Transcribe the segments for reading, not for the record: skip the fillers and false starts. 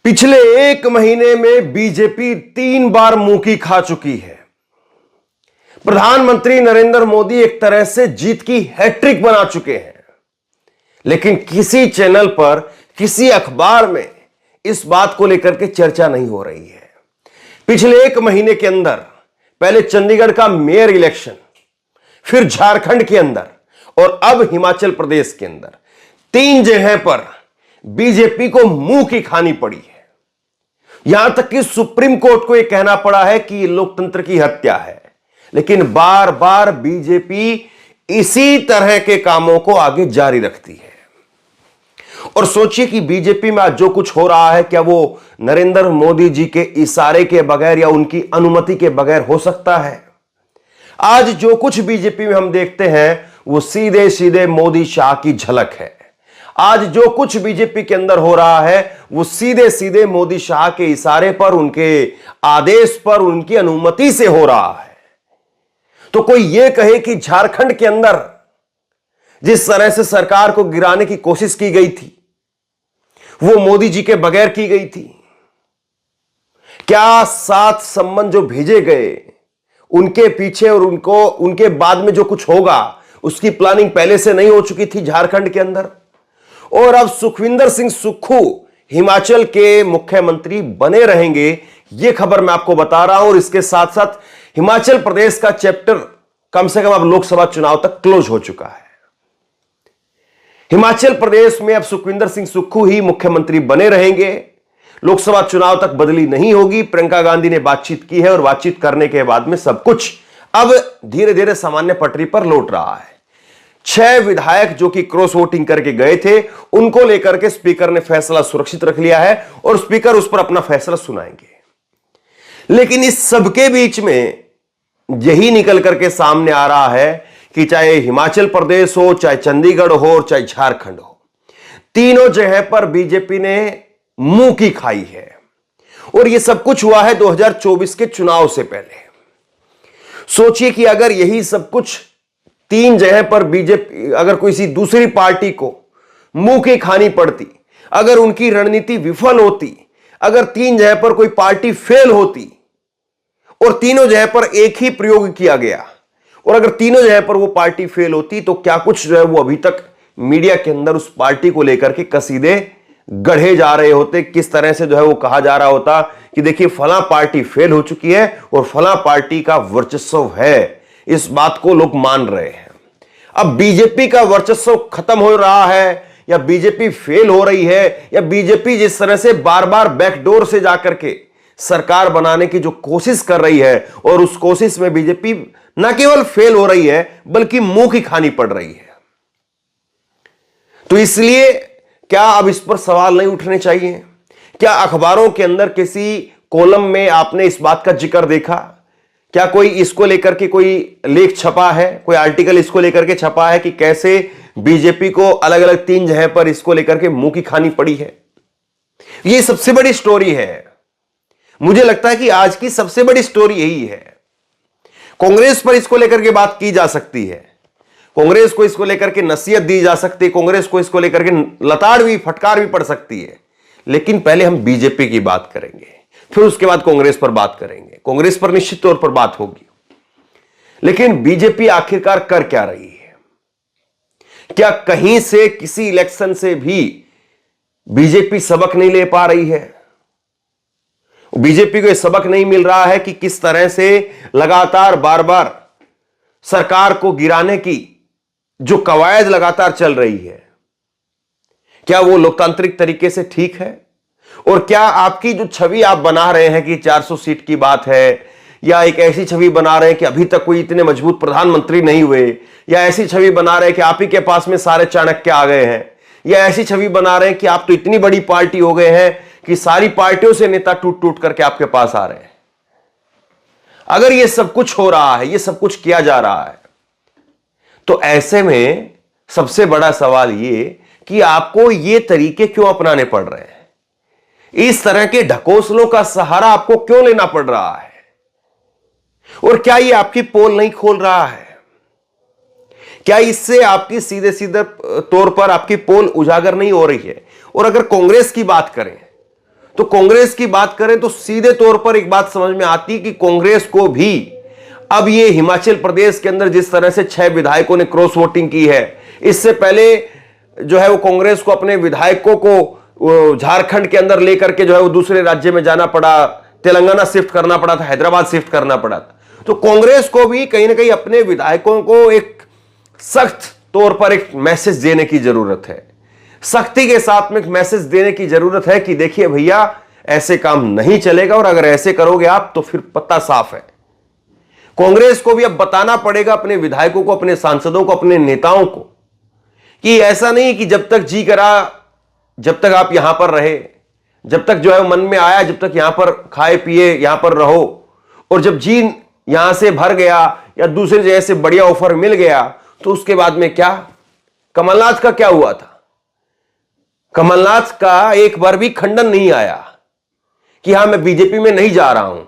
पिछले एक महीने में बीजेपी 3 बार मुंह की खा चुकी है। प्रधानमंत्री नरेंद्र मोदी एक तरह से जीत की हैट्रिक बना चुके हैं, लेकिन किसी चैनल पर, किसी अखबार में इस बात को लेकर के चर्चा नहीं हो रही है। पिछले एक महीने के अंदर पहले चंडीगढ़ का मेयर इलेक्शन, फिर झारखंड के अंदर और अब हिमाचल प्रदेश के अंदर 3 जगह पर बीजेपी को मुंह की खानी पड़ी है। यहां तक कि सुप्रीम कोर्ट को यह कहना पड़ा है कि यह लोकतंत्र की हत्या है, लेकिन बार बार बीजेपी इसी तरह के कामों को आगे जारी रखती है। और सोचिए कि बीजेपी में आज जो कुछ हो रहा है, क्या वो नरेंद्र मोदी जी के इशारे के बगैर या उनकी अनुमति के बगैर हो सकता है? आज जो कुछ बीजेपी में हम देखते हैं वो सीधे सीधे मोदी शाह की झलक है। आज जो कुछ बीजेपी के अंदर हो रहा है वो सीधे सीधे मोदी शाह के इशारे पर, उनके आदेश पर, उनकी अनुमति से हो रहा है। तो कोई यह कहे कि झारखंड के अंदर जिस तरह से सरकार को गिराने की कोशिश की गई थी वो मोदी जी के बगैर की गई थी? क्या 7 सम्मन जो भेजे गए उनके पीछे और उनके बाद में जो कुछ होगा उसकी प्लानिंग पहले से नहीं हो चुकी थी झारखंड के अंदर? और अब सुखविंदर सिंह सुक्खू हिमाचल के मुख्यमंत्री बने रहेंगे, यह खबर मैं आपको बता रहा हूं। और इसके साथ साथ हिमाचल प्रदेश का चैप्टर कम से कम अब लोकसभा चुनाव तक क्लोज हो चुका है। हिमाचल प्रदेश में अब सुखविंदर सिंह सुक्खू ही मुख्यमंत्री बने रहेंगे। लोकसभा चुनाव तक बदली नहीं होगी। प्रियंका गांधी ने बातचीत की है और बातचीत करने के बाद में सब कुछ अब धीरे धीरे सामान्य पटरी पर लौट रहा है। 6 विधायक जो कि क्रॉस वोटिंग करके गए थे उनको लेकर के स्पीकर ने फैसला सुरक्षित रख लिया है और स्पीकर उस पर अपना फैसला सुनाएंगे। लेकिन इस सबके बीच में यही निकल करके सामने आ रहा है कि चाहे हिमाचल प्रदेश हो, चाहे चंडीगढ़ हो और चाहे झारखंड हो, तीनों जगह पर बीजेपी ने मुंह की खाई है। और यह सब कुछ हुआ है 2024 के चुनाव से पहले। सोचिए कि अगर यही सब कुछ 3 जगह पर बीजेपी, अगर किसी दूसरी पार्टी को मुंह की खानी पड़ती, अगर उनकी रणनीति विफल होती, अगर 3 जगह पर कोई पार्टी फेल होती और तीनों जगह पर एक ही प्रयोग किया गया, और अगर तीनों जगह पर वो पार्टी फेल होती तो क्या कुछ जो है वो अभी तक मीडिया के अंदर उस पार्टी को लेकर के कसीदे गढ़े जा रहे होते, किस तरह से जो है वो कहा जा रहा होता कि देखिए फला पार्टी फेल हो चुकी है और फला पार्टी का वर्चस्व है। इस बात को लोग मान रहे हैं। अब बीजेपी का वर्चस्व खत्म हो रहा है या बीजेपी फेल हो रही है, या बीजेपी जिस तरह से बार बार बैकडोर से जाकर के सरकार बनाने की जो कोशिश कर रही है और उस कोशिश में बीजेपी न केवल फेल हो रही है बल्कि मुंह की खानी पड़ रही है। तो इसलिए क्या अब इस पर सवाल नहीं उठने चाहिए? क्या अखबारों के अंदर किसी कॉलम में आपने इस बात का जिक्र देखा? क्या कोई इसको लेकर के कोई लेख छपा है, कोई आर्टिकल इसको लेकर के छपा है कि कैसे बीजेपी को अलग अलग 3 जगह पर इसको लेकर के मुंह की खानी पड़ी है? यह सबसे बड़ी स्टोरी है। मुझे लगता है कि आज की सबसे बड़ी स्टोरी यही है। कांग्रेस पर इसको लेकर के बात की जा सकती है, कांग्रेस को इसको लेकर के नसीहत दी जा सकती है, कांग्रेस को इसको लेकर के लताड़ भी, फटकार भी पड़ सकती है, लेकिन पहले हम बीजेपी की बात करेंगे, फिर उसके बाद कांग्रेस पर बात करेंगे। कांग्रेस पर निश्चित तौर पर बात होगी, लेकिन बीजेपी आखिरकार कर क्या रही है? क्या कहीं से, किसी इलेक्शन से भी बीजेपी सबक नहीं ले पा रही है? बीजेपी को यह सबक नहीं मिल रहा है कि किस तरह से लगातार बार बार सरकार को गिराने की जो कवायद लगातार चल रही है, क्या वो लोकतांत्रिक तरीके से ठीक है? और क्या आपकी जो छवि आप बना रहे हैं कि 400 सीट की बात है, या एक ऐसी छवि बना रहे हैं कि अभी तक कोई इतने मजबूत प्रधानमंत्री नहीं हुए, या ऐसी छवि बना रहे हैं कि आप ही के पास में सारे चाणक्य आ गए हैं, या ऐसी छवि बना रहे हैं कि आप तो इतनी बड़ी पार्टी हो गए हैं कि सारी पार्टियों से नेता टूट टूट करके आपके पास आ रहे हैं? अगर यह सब कुछ हो रहा है, यह सब कुछ किया जा रहा है, तो ऐसे में सबसे बड़ा सवाल यह कि आपको ये तरीके क्यों अपनाने पड़ रहे हैं? इस तरह के ढकोसलों का सहारा आपको क्यों लेना पड़ रहा है? और क्या ये आपकी पोल नहीं खोल रहा है? क्या इससे आपकी सीधे सीधे तौर पर आपकी पोल उजागर नहीं हो रही है? और अगर कांग्रेस की बात करें तो कांग्रेस की बात करें तो सीधे तौर पर एक बात समझ में आती कि कांग्रेस को भी अब ये हिमाचल प्रदेश के अंदर जिस तरह से 6 विधायकों ने क्रॉस वोटिंग की है, इससे पहले जो है वो कांग्रेस को अपने विधायकों को झारखंड के अंदर लेकर के जो है वो दूसरे राज्य में जाना पड़ा, तेलंगाना शिफ्ट करना पड़ा था, हैदराबाद शिफ्ट करना पड़ा था। तो कांग्रेस को भी कहीं ना कहीं अपने विधायकों को एक सख्त तौर पर एक मैसेज देने की जरूरत है, सख्ती के साथ में एक मैसेज देने की जरूरत है कि देखिए भैया ऐसे काम नहीं चलेगा, और अगर ऐसे करोगे आप तो फिर पत्ता साफ है। कांग्रेस को भी अब बताना पड़ेगा अपने विधायकों को, अपने सांसदों को, अपने नेताओं को कि ऐसा नहीं कि जब तक जी करा, जब तक आप यहां पर रहे, जब तक जो है मन में आया, जब तक यहां पर खाए पिए यहां पर रहो, और जब जी यहां से भर गया या दूसरे जगह से बढ़िया ऑफर मिल गया तो उसके बाद में क्या। कमलनाथ का क्या हुआ था? कमलनाथ का एक बार भी खंडन नहीं आया कि हां मैं बीजेपी में नहीं जा रहा हूं।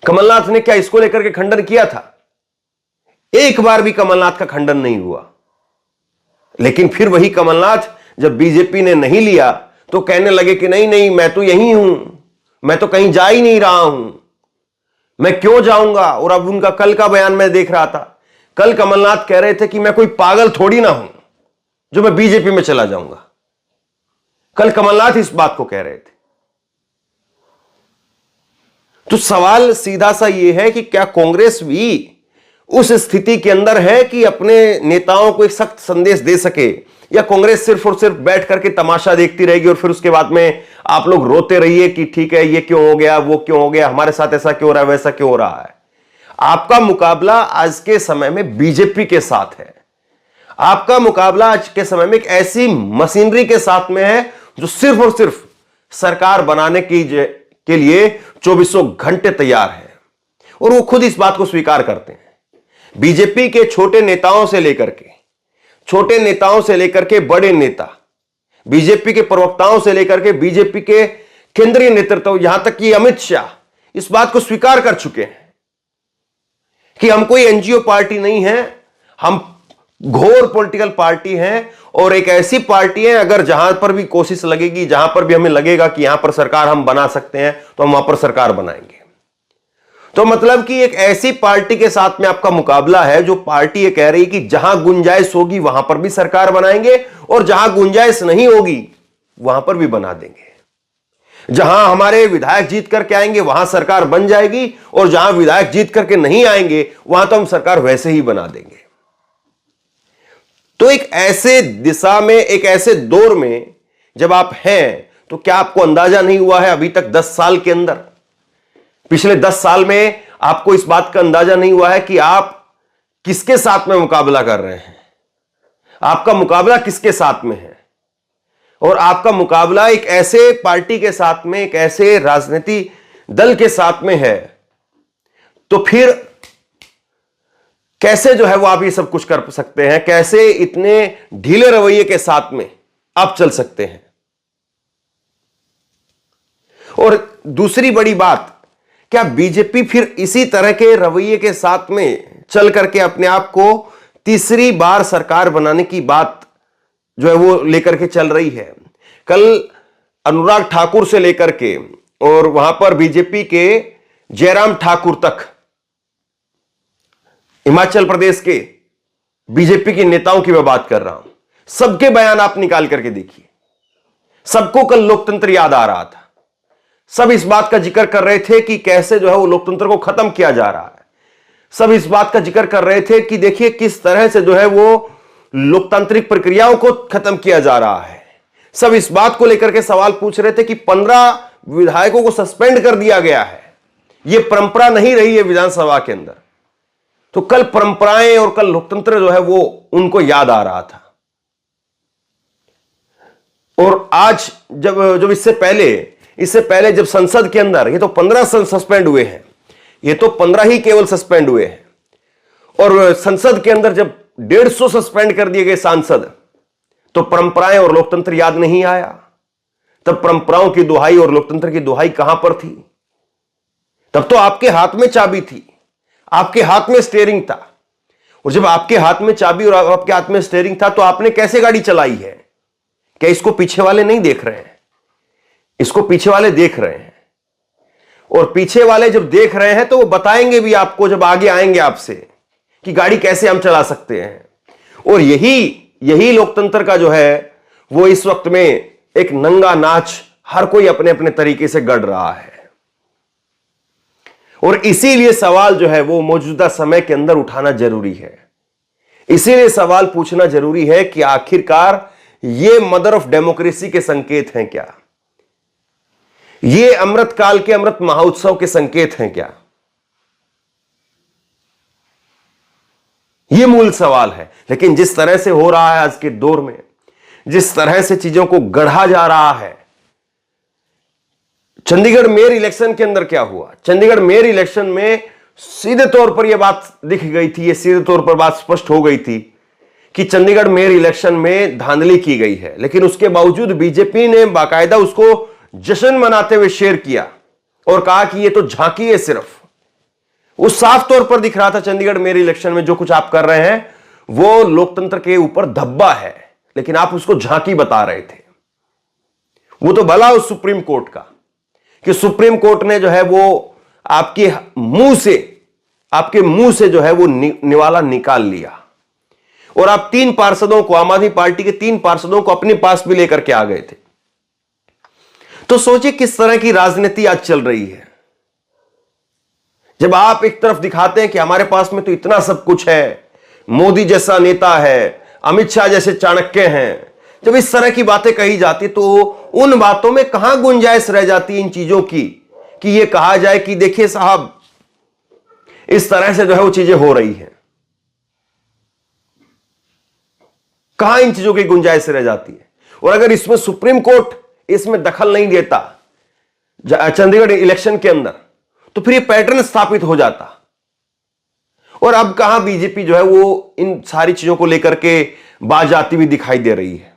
कमलनाथ ने क्या इसको लेकर के खंडन किया था? एक बार भी कमलनाथ का खंडन नहीं हुआ। लेकिन फिर वही कमलनाथ जब बीजेपी ने नहीं लिया तो कहने लगे कि नहीं नहीं मैं तो यहीं हूं, मैं तो कहीं जा ही नहीं रहा हूं, मैं क्यों जाऊंगा। और अब उनका कल का बयान मैं देख रहा था, कल कमलनाथ कह रहे थे कि मैं कोई पागल थोड़ी ना हूं जो मैं बीजेपी में चला जाऊंगा। कल कमलनाथ इस बात को कह रहे थे। तो सवाल सीधा सा यह है कि क्या कांग्रेस भी उस स्थिति के अंदर है कि अपने नेताओं को एक सख्त संदेश दे सके, या कांग्रेस सिर्फ और सिर्फ बैठ करके तमाशा देखती रहेगी और फिर उसके बाद में आप लोग रोते रहिए कि ठीक है ये क्यों हो गया, वो क्यों हो गया, हमारे साथ ऐसा क्यों हो रहा है, वैसा क्यों हो रहा है। आपका मुकाबला आज के समय में बीजेपी के साथ है। आपका मुकाबला आज के समय में एक ऐसी मशीनरी के साथ में है जो सिर्फ और सिर्फ सरकार बनाने के लिए 24 घंटे तैयार है, और वो खुद इस बात को स्वीकार करते हैं। बीजेपी के छोटे नेताओं से लेकर के बड़े नेता, बीजेपी के प्रवक्ताओं से लेकर के बीजेपी के केंद्रीय नेतृत्व, यहां तक कि अमित शाह इस बात को स्वीकार कर चुके हैं कि हम कोई एनजीओ पार्टी नहीं है, हम घोर पॉलिटिकल पार्टी हैं, और एक ऐसी पार्टी है अगर जहां पर भी कोशिश लगेगी, जहां पर भी हमें लगेगा कि यहां पर सरकार हम बना सकते हैं तो हम वहां पर सरकार बनाएंगे। तो मतलब कि एक ऐसी पार्टी के साथ में आपका मुकाबला है जो पार्टी ये कह रही कि जहां गुंजाइश होगी वहां पर भी सरकार बनाएंगे, और जहां गुंजाइश नहीं होगी वहां पर भी बना देंगे। जहां हमारे विधायक जीत करके आएंगे वहां सरकार बन जाएगी, और जहां विधायक जीत करके नहीं आएंगे वहां तो हम सरकार वैसे ही बना देंगे। तो एक ऐसे दिशा में, एक ऐसे दौर में जब आप हैं, तो क्या आपको अंदाजा नहीं हुआ है अभी तक 10 साल के अंदर, पिछले 10 साल में आपको इस बात का अंदाजा नहीं हुआ है कि आप किसके साथ में मुकाबला कर रहे हैं, आपका मुकाबला किसके साथ में है। और आपका मुकाबला एक ऐसे पार्टी के साथ में, एक ऐसे राजनीति दल के साथ में है, तो फिर कैसे जो है वो आप ये सब कुछ कर सकते हैं, कैसे इतने ढीले रवैये के साथ में आप चल सकते हैं। और दूसरी बड़ी बात, क्या बीजेपी फिर इसी तरह के रवैये के साथ में चल करके अपने आप को तीसरी बार सरकार बनाने की बात जो है वो लेकर के चल रही है। कल अनुराग ठाकुर से लेकर के और वहां पर बीजेपी के जयराम ठाकुर तक, हिमाचल प्रदेश के बीजेपी के नेताओं की मैं बात कर रहा हूं, सबके बयान आप निकाल करके देखिए। सबको कल लोकतंत्र याद आ रहा था, सब इस बात का जिक्र कर रहे थे कि कैसे जो है वो लोकतंत्र को खत्म किया जा रहा है। सब इस बात का जिक्र कर रहे थे कि देखिए किस तरह से जो है वो लोकतांत्रिक प्रक्रियाओं को खत्म किया जा रहा है। सब इस बात को लेकर के सवाल पूछ रहे थे कि 15 विधायकों को सस्पेंड कर दिया गया है, यह परंपरा नहीं रही है विधानसभा के अंदर। तो कल परंपराएं और कल लोकतंत्र जो है वो उनको याद आ रहा था। और आज जब इससे पहले जब संसद के अंदर, ये तो 15 सस्पेंड हुए हैं, ये तो 15 ही केवल सस्पेंड हुए हैं, और संसद के अंदर जब 150 सस्पेंड कर दिए गए सांसद, तो परंपराएं और लोकतंत्र याद नहीं आया। तब परंपराओं की दुहाई और लोकतंत्र की दुहाई कहां पर थी? तब तो आपके हाथ में चाबी थी, आपके हाथ में स्टीयरिंग था। और जब आपके हाथ में चाबी और आपके हाथ में स्टीयरिंग था तो आपने कैसे गाड़ी चलाई है? क्या इसको पीछे वाले नहीं देख रहे हैं? इसको पीछे वाले देख रहे हैं, और पीछे वाले जब देख रहे हैं तो वो बताएंगे भी आपको जब आगे आएंगे आपसे कि गाड़ी कैसे हम चला सकते हैं। और यही लोकतंत्र का जो है वो इस वक्त में एक नंगा नाच हर कोई अपने अपने तरीके से गढ़ रहा है। और इसीलिए सवाल जो है वो मौजूदा समय के अंदर उठाना जरूरी है। इसीलिए सवाल पूछना जरूरी है कि आखिरकार ये मदर ऑफ डेमोक्रेसी के संकेत हैं क्या? ये अमृत काल के अमृत महोत्सव के संकेत हैं क्या? ये मूल सवाल है। लेकिन जिस तरह से हो रहा है आज के दौर में, जिस तरह से चीजों को गढ़ा जा रहा है, चंडीगढ़ मेयर इलेक्शन के अंदर क्या हुआ? चंडीगढ़ मेयर इलेक्शन में सीधे तौर पर यह बात दिख गई थी, यह सीधे तौर पर बात स्पष्ट हो गई थी कि चंडीगढ़ मेयर इलेक्शन में धांधली की गई है। लेकिन उसके बावजूद बीजेपी ने बाकायदा उसको जश्न मनाते हुए शेयर किया और कहा कि यह तो झांकी है सिर्फ। वो साफ तौर पर दिख रहा था चंडीगढ़ मेयर इलेक्शन में जो कुछ आप कर रहे हैं वो लोकतंत्र के ऊपर धब्बा है, लेकिन आप उसको झांकी बता रहे थे। वो तो भला उस सुप्रीम कोर्ट का कि सुप्रीम कोर्ट ने जो है वो आपके मुंह से जो है वो निवाला निकाल लिया, और आप 3 पार्षदों को, आम आदमी पार्टी के 3 पार्षदों को अपने पास भी लेकर के आ गए थे। तो सोचिए किस तरह की राजनीति आज चल रही है। जब आप एक तरफ दिखाते हैं कि हमारे पास में तो इतना सब कुछ है, मोदी जैसा नेता है, अमित शाह जैसे चाणक्य हैं, जब इस तरह की बातें कही जाती तो उन बातों में कहां गुंजाइश रह जाती इन चीजों की कि यह कहा जाए कि देखिए साहब इस तरह से जो है वो चीजें हो रही हैं। कहां इन चीजों की गुंजाइश रह जाती है? और अगर इसमें सुप्रीम कोर्ट इसमें दखल नहीं देता चंडीगढ़ इलेक्शन के अंदर, तो फिर ये पैटर्न स्थापित हो जाता। और अब कहां बीजेपी जो है वो इन सारी चीजों को लेकर के बाज आती हुई दिखाई दे रही है।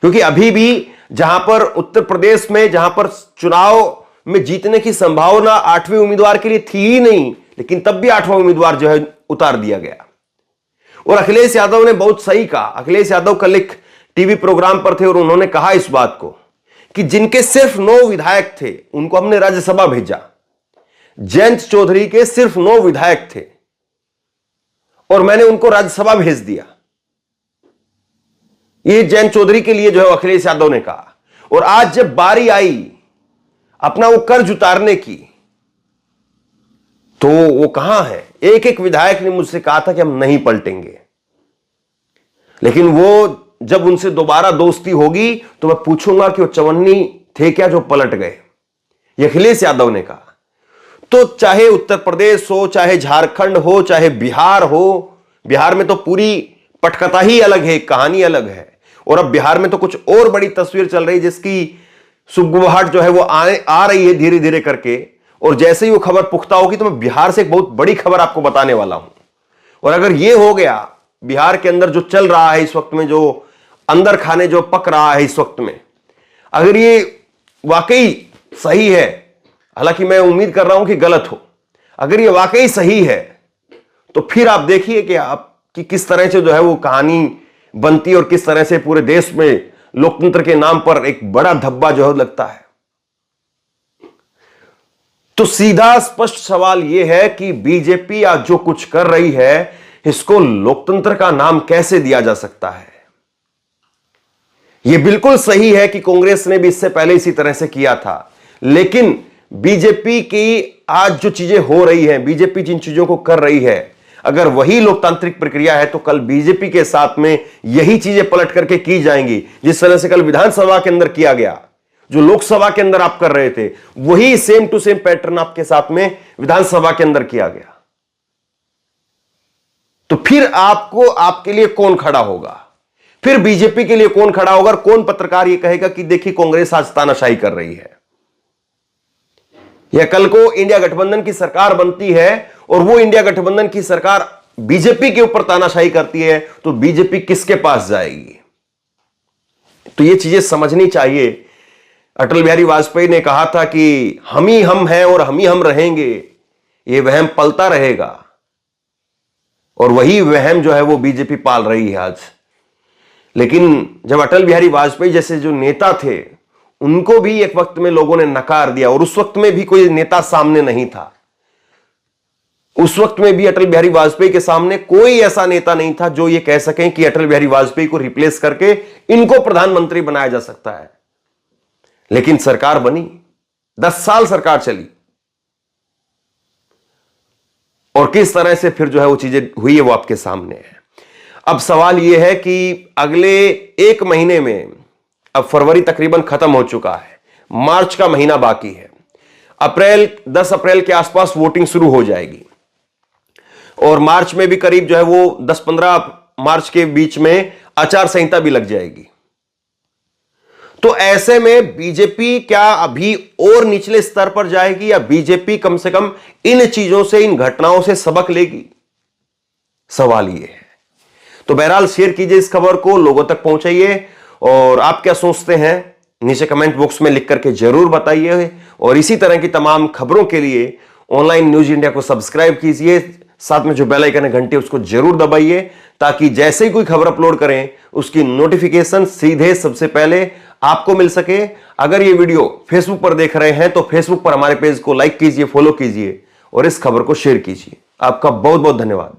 क्योंकि अभी भी जहां पर उत्तर प्रदेश में जहां पर चुनाव में जीतने की संभावना 8वें उम्मीदवार के लिए थी ही नहीं, लेकिन तब भी 8वां उम्मीदवार जो है उतार दिया गया। और अखिलेश यादव ने बहुत सही कहा। अखिलेश यादव कल एक टीवी प्रोग्राम पर थे और उन्होंने कहा इस बात को कि जिनके सिर्फ 9 विधायक थे उनको हमने राज्यसभा भेजा। जयंत चौधरी के सिर्फ 9 विधायक थे और मैंने उनको राज्यसभा भेज दिया। ये जयंत चौधरी के लिए जो है अखिलेश यादव ने कहा। और आज जब बारी आई अपना वो कर्ज उतारने की, तो वो कहां है? एक एक विधायक ने मुझसे कहा था कि हम नहीं पलटेंगे, लेकिन वो जब उनसे दोबारा दोस्ती होगी तो मैं पूछूंगा कि वो चवन्नी थे क्या जो पलट गए? ये अखिलेश यादव ने कहा। तो चाहे उत्तर प्रदेश हो, चाहे झारखंड हो, चाहे बिहार हो, बिहार में तो पूरी पटकथा ही अलग है, कहानी अलग है। और अब बिहार में तो कुछ और बड़ी तस्वीर चल रही जिसकी सुगबुगाहट जो है वो आ रही है धीरे धीरे करके। और जैसे ही वो खबर पुख्ता होगी तो मैं बिहार से एक बहुत बड़ी खबर आपको बताने वाला हूं। और अगर ये हो गया, बिहार के अंदर जो चल रहा है इस वक्त में, जो अंदर खाने जो पक रहा है इस वक्त में, अगर ये वाकई सही है, हालांकि मैं उम्मीद कर रहा हूं कि गलत हो, अगर ये वाकई सही है तो फिर आप देखिए कि आपकी किस तरह से जो है वो कहानी बनती है और किस तरह से पूरे देश में लोकतंत्र के नाम पर एक बड़ा धब्बा जो है लगता है। तो सीधा स्पष्ट सवाल यह है कि बीजेपी आज जो कुछ कर रही है इसको लोकतंत्र का नाम कैसे दिया जा सकता है? यह बिल्कुल सही है कि कांग्रेस ने भी इससे पहले इसी तरह से किया था, लेकिन बीजेपी की आज जो चीजें हो रही हैं, बीजेपी जिन चीजों को कर रही है, अगर वही लोकतांत्रिक प्रक्रिया है तो कल बीजेपी के साथ में यही चीजें पलट करके की जाएंगी। जिस तरह से कल विधानसभा के अंदर किया गया, जो लोकसभा के अंदर आप कर रहे थे, वही सेम टू सेम पैटर्न आपके साथ में विधानसभा के अंदर किया गया। तो फिर आपको, आपके लिए कौन खड़ा होगा? फिर बीजेपी के लिए कौन खड़ा होगा? कौन पत्रकार यह कहेगा कि देखिए कांग्रेस आज तानाशाही कर रही है, या कल को इंडिया गठबंधन की सरकार बनती है और वो इंडिया गठबंधन की सरकार बीजेपी के ऊपर तानाशाही करती है, तो बीजेपी किसके पास जाएगी? तो ये चीजें समझनी चाहिए। अटल बिहारी वाजपेयी ने कहा था कि हम ही हम हैं और हम ही हम रहेंगे, ये वहम पलता रहेगा। और वही वहम जो है वो बीजेपी पाल रही है आज। लेकिन जब अटल बिहारी वाजपेयी जैसे जो नेता थे उनको भी एक वक्त में लोगों ने नकार दिया और उस वक्त में भी कोई नेता सामने नहीं था। उस वक्त में भी अटल बिहारी वाजपेयी के सामने कोई ऐसा नेता नहीं था जो ये कह सकें कि अटल बिहारी वाजपेयी को रिप्लेस करके इनको प्रधानमंत्री बनाया जा सकता है। लेकिन सरकार बनी, 10 साल सरकार चली और किस तरह से फिर जो है वो चीजें हुई है वो आपके सामने है। अब सवाल यह है कि अगले 1 महीने में, अब फरवरी तकरीबन खत्म हो चुका है, मार्च का महीना बाकी है, 10 अप्रैल के आसपास वोटिंग शुरू हो जाएगी और मार्च में भी करीब जो है वो 10-15 मार्च के बीच में आचार संहिता भी लग जाएगी। तो ऐसे में बीजेपी क्या अभी और निचले स्तर पर जाएगी या बीजेपी कम से कम इन चीजों से, इन घटनाओं से सबक लेगी? सवाल यह है। तो बहरहाल शेयर कीजिए इस खबर को, लोगों तक पहुंचाइए और आप क्या सोचते हैं नीचे कमेंट बॉक्स में लिख करके जरूर बताइए। और इसी तरह की तमाम खबरों के लिए ऑनलाइन न्यूज इंडिया को सब्सक्राइब कीजिए, साथ में जो बेल आइकन है घंटी उसको जरूर दबाइए ताकि जैसे ही कोई खबर अपलोड करें उसकी नोटिफिकेशन सीधे सबसे पहले आपको मिल सके। अगर ये वीडियो फेसबुक पर देख रहे हैं तो फेसबुक पर हमारे पेज को लाइक कीजिए, फॉलो कीजिए और इस खबर को शेयर कीजिए। आपका बहुत बहुत धन्यवाद।